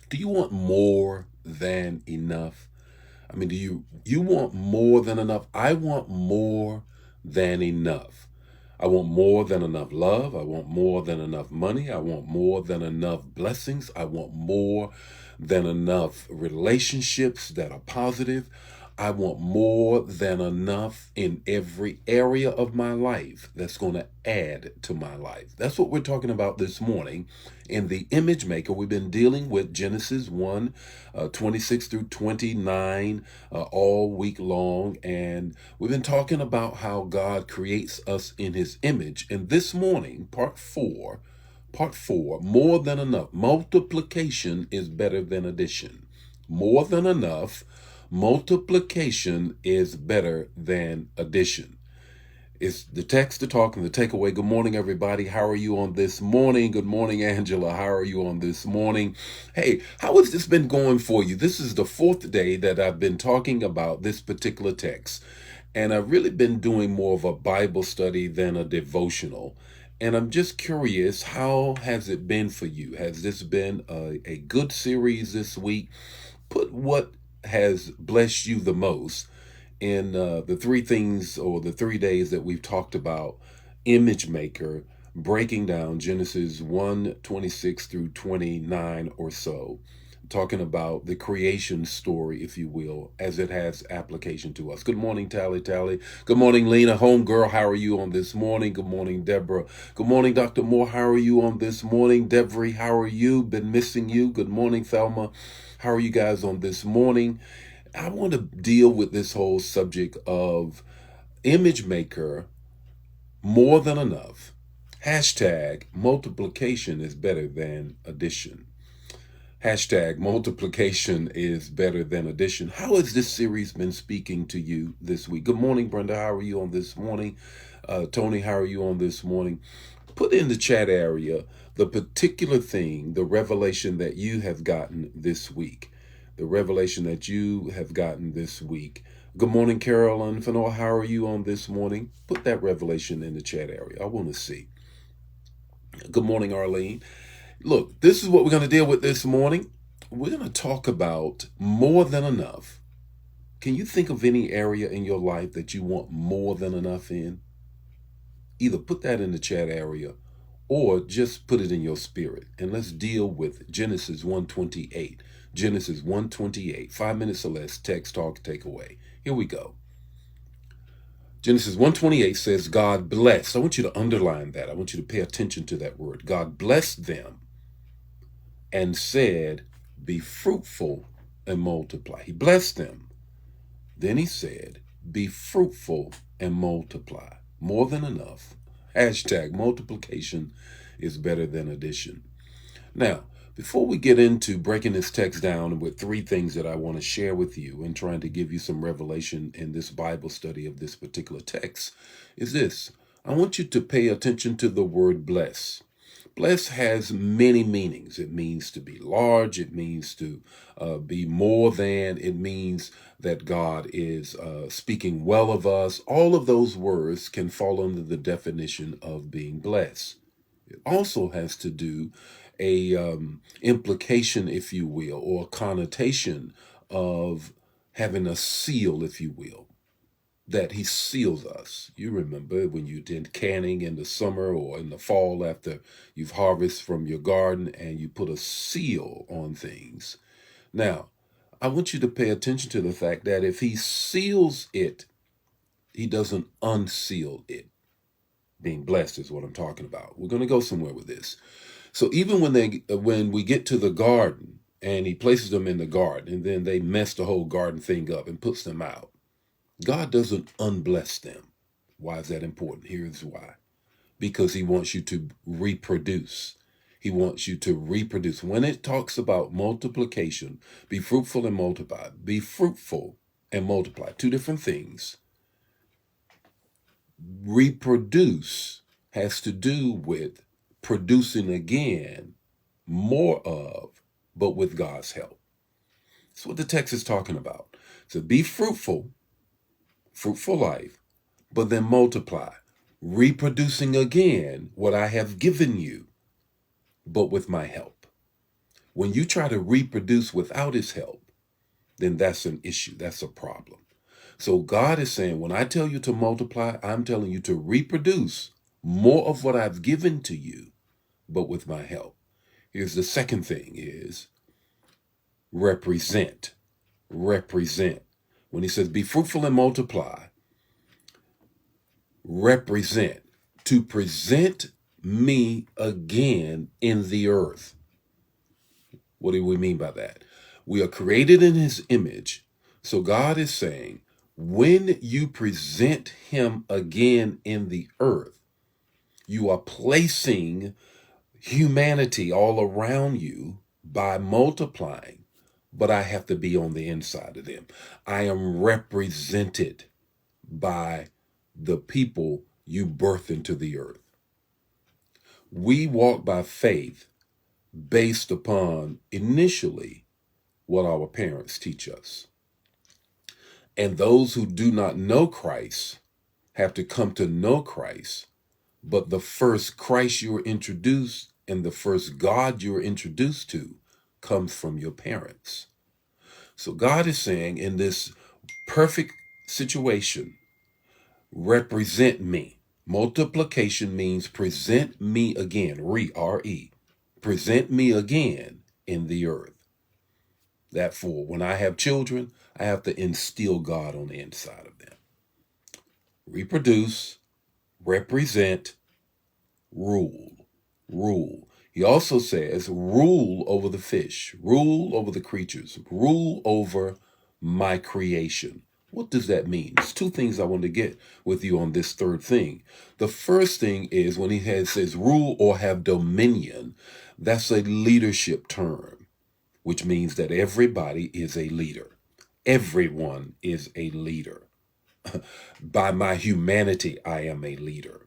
Do you want more than enough? I mean, do you want more than enough? I want more than enough. I want more than enough love. I want more than enough money. I want more than enough blessings. I want more than enough relationships that are positive. I want more than enough in every area of my life that's going to add to my life. That's what we're talking about this morning in the image maker. We've been dealing with Genesis 1, 26 through 29 all week long. And we've been talking about how God creates us in his image. And this morning, part four, more than enough. Multiplication is better than addition. More than enough. Multiplication is better than addition. It's the text, the talk, and the takeaway. Good morning, everybody. How are you on this morning? Good morning, Angela. How are you on this morning? Hey, how has this been going for you? This is the fourth day that I've been talking about this particular text. And I've really been doing more of a Bible study than a devotional. And I'm just curious, how has it been for you? Has this been a good series this week? Put what has blessed you the most in the three things or the 3 days that we've talked about image maker, breaking down Genesis 1 26 through 29 or so, talking about the creation story, if you will, as it has application to us. Good morning, Tally Tally. Good morning, Lena. Home girl, how are you on this morning? Good morning, Deborah. Good morning, Dr. Moore. How are you on this morning? Devery, how are you? Been missing you. Good morning, Thelma. How are you guys on this morning? I want to deal with this whole subject of image maker, more than enough. Hashtag multiplication is better than addition. Hashtag multiplication is better than addition. How has this series been speaking to you this week? Good morning, Brenda. How are you on this morning? Tony, how are you on this morning? Put in the chat area the particular thing, the revelation that you have gotten this week. The revelation that you have gotten this week. Good morning, Carolyn. Fanoa, how are you on this morning? Put that revelation in the chat area. I want to see. Good morning, Arlene. Look, this is what we're going to deal with this morning. We're going to talk about more than enough. Can you think of any area in your life that you want more than enough in? Either put that in the chat area or just put it in your spirit. And let's deal with Genesis 128. Genesis 128, 5 minutes or less, text, talk, takeaway. Here we go. Genesis 128 says, God blessed. I want you to underline that. I want you to pay attention to that word. God blessed them and said, be fruitful and multiply. He blessed them. Then he said, be fruitful and multiply. More than enough. Hashtag multiplication is better than addition. Now, before we get into breaking this text down with three things that I want to share with you and trying to give you some revelation in this Bible study of this particular text, is this. I want you to pay attention to the word bless. Bless has many meanings. It means to be large. It means to be more than. It means that God is speaking well of us. All of those words can fall under the definition of being blessed. It also has to do a implication, if you will, or a connotation of having a seal, if you will, that he seals us. You remember when you did canning in the summer or in the fall after you've harvested from your garden and you put a seal on things. Now, I want you to pay attention to the fact that if he seals it, he doesn't unseal it. Being blessed is what I'm talking about. We're going to go somewhere with this. So even when we get to the garden and he places them in the garden and then they mess the whole garden thing up and puts them out, God doesn't unbless them. Why is that important? Here's why. Because he wants you to reproduce. He wants you to reproduce. When it talks about multiplication, be fruitful and multiply. Be fruitful and multiply. Two different things. Reproduce has to do with producing again more of, but with God's help. That's what the text is talking about. So be fruitful, fruitful life, but then multiply, reproducing again what I have given you, but with my help. When you try to reproduce without his help, then that's an issue. That's a problem. So God is saying, when I tell you to multiply, I'm telling you to reproduce more of what I've given to you, but with my help. Here's the second thing is represent. Represent. When he says, be fruitful and multiply, represent. To present me again in the earth. What do we mean by that? We are created in his image. So God is saying, when you present him again in the earth, you are placing humanity all around you by multiplying, but I have to be on the inside of them. I am represented by the people you birth into the earth. We walk by faith based upon initially what our parents teach us. And those who do not know Christ have to come to know Christ. But the first Christ you were introduced and the first God you were introduced to comes from your parents. So God is saying in this perfect situation, represent me. Multiplication means present me again, R-E. Present me again in the earth. Therefore, when I have children, I have to instill God on the inside of them. Reproduce, represent, rule. Rule. He also says, rule over the fish, rule over the creatures, rule over my creation. What does that mean? There's two things I want to get with you on this third thing. The first thing is when he says rule or have dominion, that's a leadership term, which means that everybody is a leader. Everyone is a leader. By my humanity, I am a leader.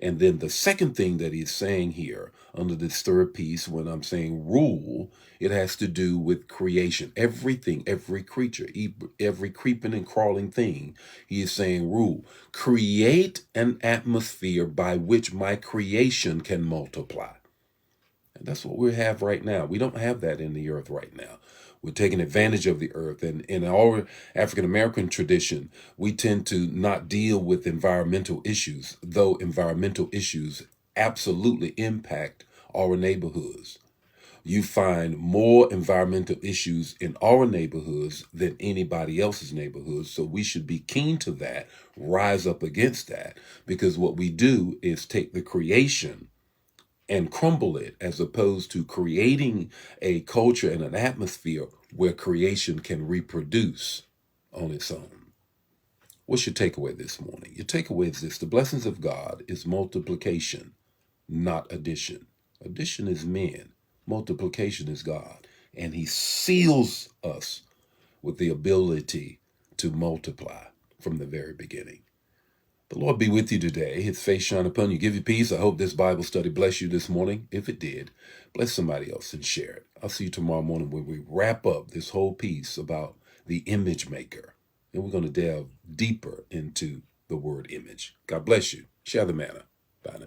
And then the second thing that he's saying here under this third piece, when I'm saying rule, it has to do with creation. Everything, every creature, every creeping and crawling thing, he is saying rule. Create an atmosphere by which my creation can multiply. And that's what we have right now. We don't have that in the earth right now. We're taking advantage of the earth. And in our African American tradition, we tend to not deal with environmental issues, though environmental issues absolutely impact our neighborhoods. You find more environmental issues in our neighborhoods than anybody else's neighborhoods. So we should be keen to that, rise up against that, because what we do is take the creation and crumble it, as opposed to creating a culture and an atmosphere where creation can reproduce on its own. What's your takeaway this morning? Your takeaway is this: the blessings of God is multiplication, not addition. Addition is men, multiplication is God. And he seals us with the ability to multiply from the very beginning. The Lord be with you today. His face shine upon you, give you peace. I hope this Bible study bless you this morning. If it did, bless somebody else and share it. I'll see you tomorrow morning when we wrap up this whole piece about the image maker. And we're going to delve deeper into the word image. God bless you. Share the manna. Bye now.